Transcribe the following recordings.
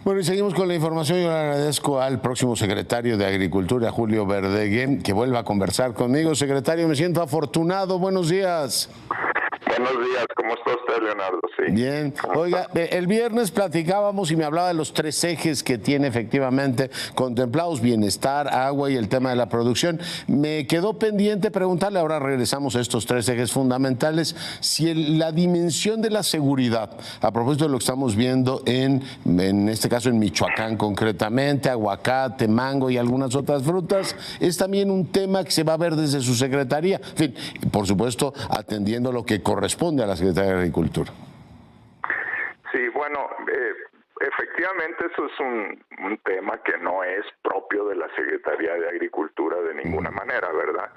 Bueno, y seguimos con la información. Yo le agradezco al próximo secretario de Agricultura, Julio Verdaguer, que vuelva a conversar conmigo. Secretario, me siento afortunado. Buenos días. Buenos días, ¿cómo está usted, Leonardo? Sí. Bien. Oiga, el viernes platicábamos y me hablaba de los 3 ejes que tiene efectivamente contemplados: bienestar, agua y el tema de la producción. Me quedó pendiente preguntarle, ahora regresamos a estos 3 ejes fundamentales, si la dimensión de la seguridad, a propósito de lo que estamos viendo en este caso en Michoacán concretamente, aguacate, mango y algunas otras frutas, es también un tema que se va a ver desde su secretaría. En fin, por supuesto, atendiendo lo que corresponde a la Secretaría de Agricultura. Sí, bueno, efectivamente eso es un tema que no es propio de la Secretaría de Agricultura de ninguna manera, ¿verdad?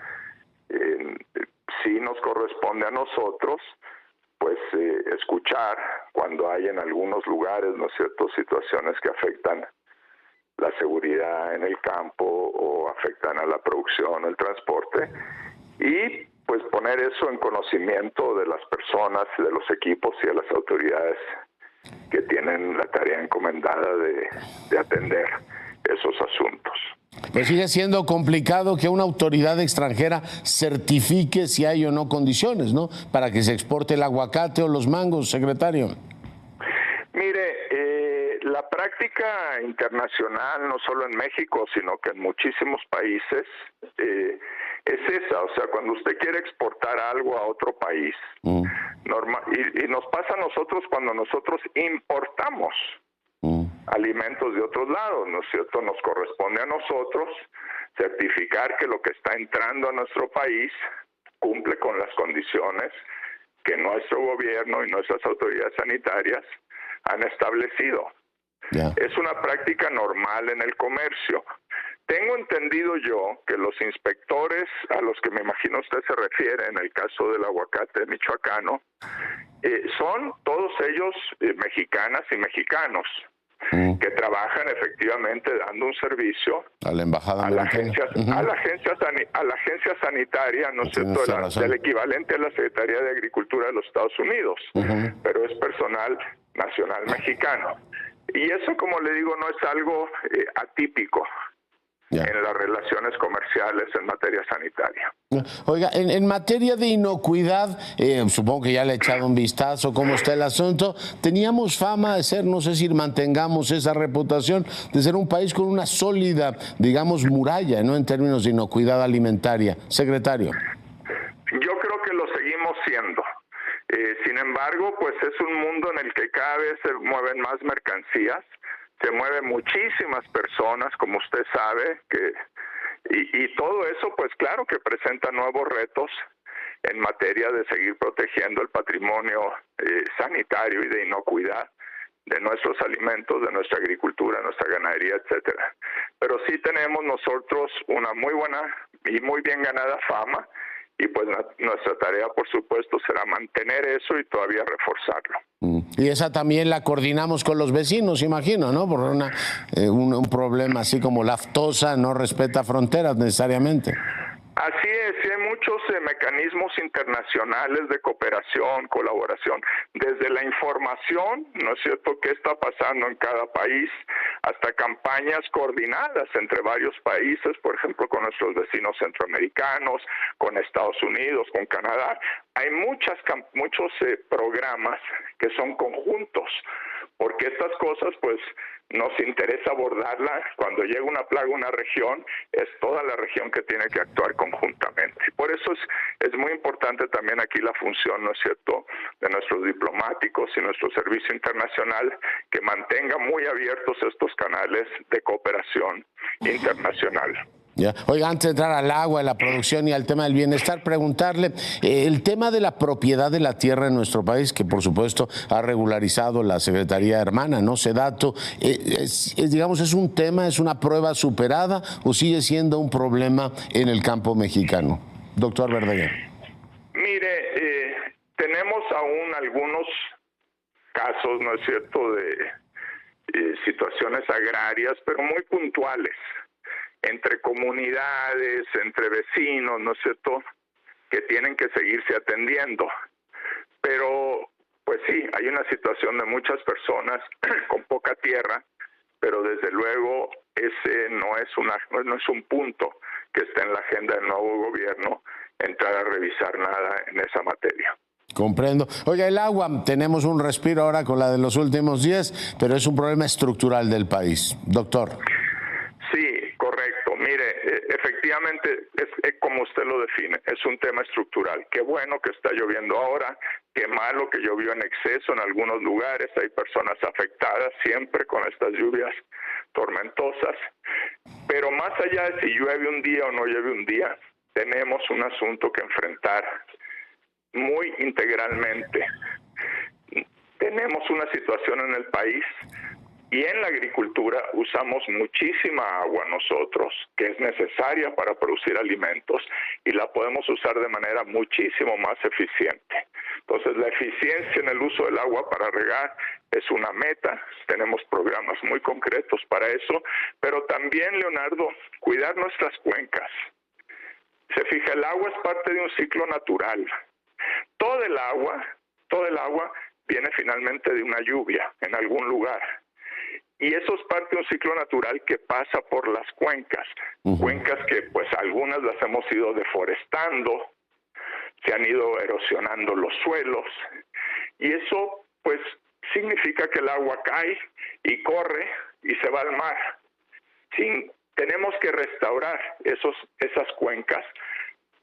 Sí nos corresponde a nosotros, pues, escuchar cuando hay en algunos lugares, ¿no es cierto?, situaciones que afectan la seguridad en el campo o afectan a la producción, el transporte, y pues poner eso en conocimiento de las personas, de los equipos y de las autoridades que tienen la tarea encomendada de atender esos asuntos. Pues sigue siendo complicado que una autoridad extranjera certifique si hay o no condiciones, ¿no?, para que se exporte el aguacate o los mangos, secretario. Mire, la práctica internacional, no solo en México, sino que en muchísimos países, es esa. O sea, cuando usted quiere exportar algo a otro país, y nos pasa a nosotros cuando nosotros importamos alimentos de otros lados, ¿no es cierto? Nos corresponde a nosotros certificar que lo que está entrando a nuestro país cumple con las condiciones que nuestro gobierno y nuestras autoridades sanitarias han establecido. Es una práctica normal en el comercio. Tengo entendido yo que los inspectores a los que me imagino usted se refiere en el caso del aguacate michoacano, son todos ellos mexicanas y mexicanos que trabajan efectivamente dando un servicio a la embajada americana, a la agencia sanitaria, ¿no es cierto?, del equivalente a la Secretaría de Agricultura de los Estados Unidos, pero es personal nacional mexicano. Y eso, como le digo, no es algo atípico en las relaciones comerciales en materia sanitaria. Oiga, en materia de inocuidad, supongo que ya le he echado un vistazo cómo está el asunto. Teníamos fama de ser, no sé si mantengamos esa reputación, de ser un país con una sólida, digamos, muralla, ¿no?, en términos de inocuidad alimentaria. Secretario. Yo creo que lo seguimos siendo. Sin embargo, pues es un mundo en el que cada vez se mueven más mercancías, se mueven muchísimas personas, como usted sabe, y todo eso, pues claro que presenta nuevos retos en materia de seguir protegiendo el patrimonio sanitario y de inocuidad de nuestros alimentos, de nuestra agricultura, nuestra ganadería, etcétera. Pero sí tenemos nosotros una muy buena y muy bien ganada fama, y pues nuestra tarea, por supuesto, será mantener eso y todavía reforzarlo. Y esa también la coordinamos con los vecinos, imagino, ¿no? Por un problema así como la aftosa no respeta fronteras necesariamente. Así es, y hay muchos mecanismos internacionales de cooperación, colaboración, desde la información, ¿no es cierto?, qué está pasando en cada país, hasta campañas coordinadas entre varios países, por ejemplo, con nuestros vecinos centroamericanos, con Estados Unidos, con Canadá. Hay muchos programas que son conjuntos, porque estas cosas, pues, nos interesa abordarla. Cuando llega una plaga a una región, es toda la región que tiene que actuar conjuntamente. Por eso es muy importante también aquí la función, ¿no es cierto?, de nuestros diplomáticos y nuestro servicio internacional, que mantenga muy abiertos estos canales de cooperación internacional. Oiga, antes de entrar al agua, a la producción y al tema del bienestar, preguntarle el tema de la propiedad de la tierra en nuestro país, que por supuesto ha regularizado la Secretaría hermana, ¿no?, SEDATU. Digamos, ¿es un tema, es una prueba superada o sigue siendo un problema en el campo mexicano? Doctor Verdaguer. Mire, tenemos aún algunos casos, ¿no es cierto?, de situaciones agrarias, pero muy puntuales, entre comunidades, entre vecinos, ¿no es cierto?, que tienen que seguirse atendiendo. Pero, pues sí, hay una situación de muchas personas con poca tierra pero desde luego ese no es un punto que esté en la agenda del nuevo gobierno, entrar a revisar nada en esa materia. Comprendo. Oiga, el agua, tenemos un respiro ahora con la de los últimos días, pero es un problema estructural del país. Doctor. Sí, correcto. Mire, efectivamente, es como usted lo define, es un tema estructural. Qué bueno que está lloviendo ahora, qué malo que llovió en exceso en algunos lugares, hay personas afectadas siempre con estas lluvias tormentosas, pero más allá de si llueve un día o no llueve un día, tenemos un asunto que enfrentar muy integralmente. Tenemos una situación en el país y en la agricultura usamos muchísima agua nosotros, que es necesaria para producir alimentos, y la podemos usar de manera muchísimo más eficiente. Entonces, la eficiencia en el uso del agua para regar es una meta, tenemos programas muy concretos para eso, pero también, Leonardo, cuidar nuestras cuencas. Se fija, el agua es parte de un ciclo natural. Todo el agua viene finalmente de una lluvia en algún lugar. Y eso es parte de un ciclo natural que pasa por las cuencas. Cuencas que pues algunas las hemos ido deforestando, se han ido erosionando los suelos. Y eso pues significa que el agua cae y corre y se va al mar. Tenemos que restaurar esas cuencas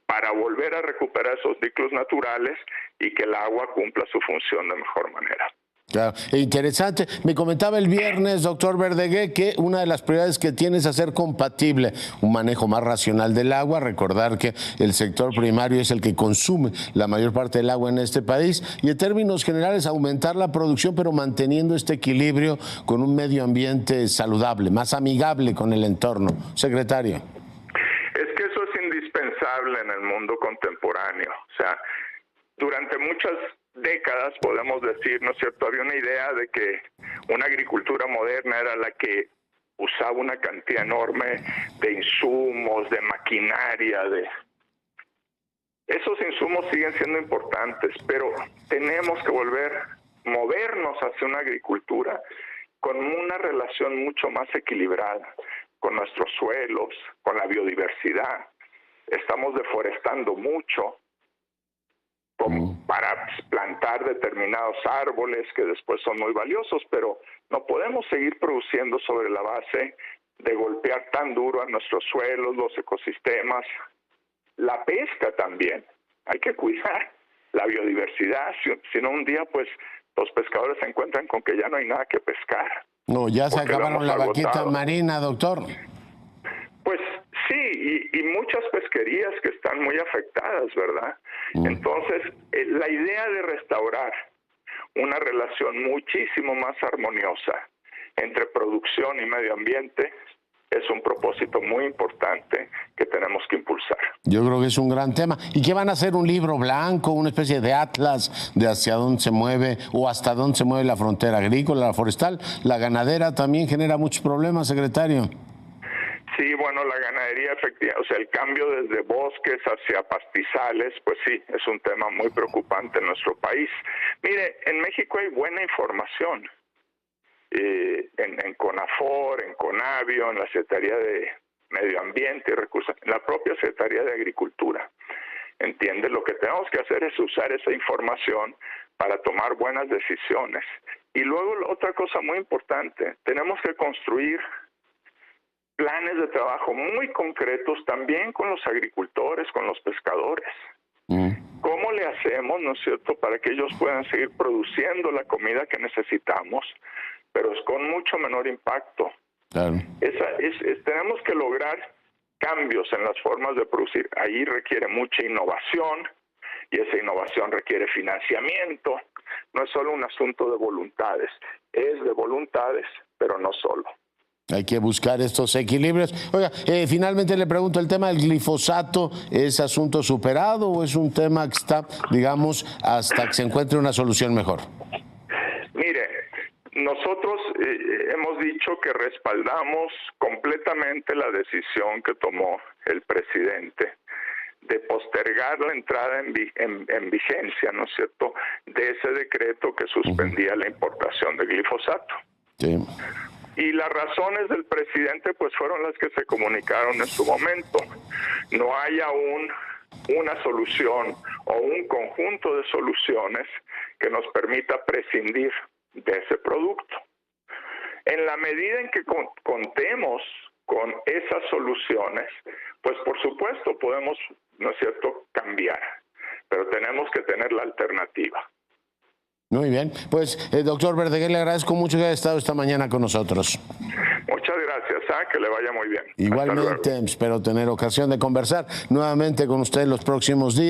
para volver a recuperar esos ciclos naturales y que el agua cumpla su función de mejor manera. Claro, interesante. Me comentaba el viernes, doctor Verdeguer, que una de las prioridades que tiene es hacer compatible un manejo más racional del agua, recordar que el sector primario es el que consume la mayor parte del agua en este país, y en términos generales aumentar la producción, pero manteniendo este equilibrio con un medio ambiente saludable, más amigable con el entorno. Secretario. Es que eso es indispensable en el mundo contemporáneo. O sea, durante muchas décadas, podemos decir, ¿no es cierto?, había una idea de que una agricultura moderna era la que usaba una cantidad enorme de insumos, de maquinaria, esos insumos siguen siendo importantes, pero tenemos que movernos hacia una agricultura con una relación mucho más equilibrada con nuestros suelos, con la biodiversidad. Estamos deforestando mucho para plantar determinados árboles que después son muy valiosos, pero no podemos seguir produciendo sobre la base de golpear tan duro a nuestros suelos, los ecosistemas. La pesca también, hay que cuidar la biodiversidad, si no un día pues los pescadores se encuentran con que ya no hay nada que pescar. No, ya se acabaron la vaquita marina, doctor. Pues sí, y muchas pesquerías que están muy afectadas, ¿verdad? Entonces, la idea de restaurar una relación muchísimo más armoniosa entre producción y medio ambiente es un propósito muy importante que tenemos que impulsar. Yo creo que es un gran tema. ¿Y qué van a hacer? ¿Un libro blanco, una especie de atlas de hacia dónde se mueve o hasta dónde se mueve la frontera agrícola, la forestal? La ganadera también genera muchos problemas, secretario. Sí, bueno, la ganadería efectiva, o sea, el cambio desde bosques hacia pastizales, pues sí, es un tema muy preocupante en nuestro país. Mire, en México hay buena información. En CONAFOR, en CONAVIO, en la Secretaría de Medio Ambiente y Recursos, en la propia Secretaría de Agricultura. ¿Entiende? Lo que tenemos que hacer es usar esa información para tomar buenas decisiones. Y luego otra cosa muy importante, tenemos que construir planes de trabajo muy concretos también con los agricultores, con los pescadores. ¿Cómo le hacemos, no es cierto, para que ellos puedan seguir produciendo la comida que necesitamos, pero es con mucho menor impacto? Claro. Tenemos que lograr cambios en las formas de producir. Ahí requiere mucha innovación y esa innovación requiere financiamiento. No es solo un asunto de voluntades, es de voluntades, pero no solo. Hay que buscar estos equilibrios. Oiga, finalmente le pregunto, ¿el tema del glifosato es asunto superado o es un tema que está, digamos, hasta que se encuentre una solución mejor? Mire, nosotros hemos dicho que respaldamos completamente la decisión que tomó el presidente de postergar la entrada en vigencia, ¿no es cierto?, de ese decreto que suspendía la importación de glifosato. Sí. Y las razones del presidente pues fueron las que se comunicaron en su momento. No hay aún una solución o un conjunto de soluciones que nos permita prescindir de ese producto. En la medida en que contemos con esas soluciones, pues por supuesto podemos, ¿no es cierto?, cambiar, pero tenemos que tener la alternativa. Muy bien, pues doctor Verdaguer, le agradezco mucho que haya estado esta mañana con nosotros. Muchas gracias, que le vaya muy bien. Igualmente, espero tener ocasión de conversar nuevamente con usted los próximos días.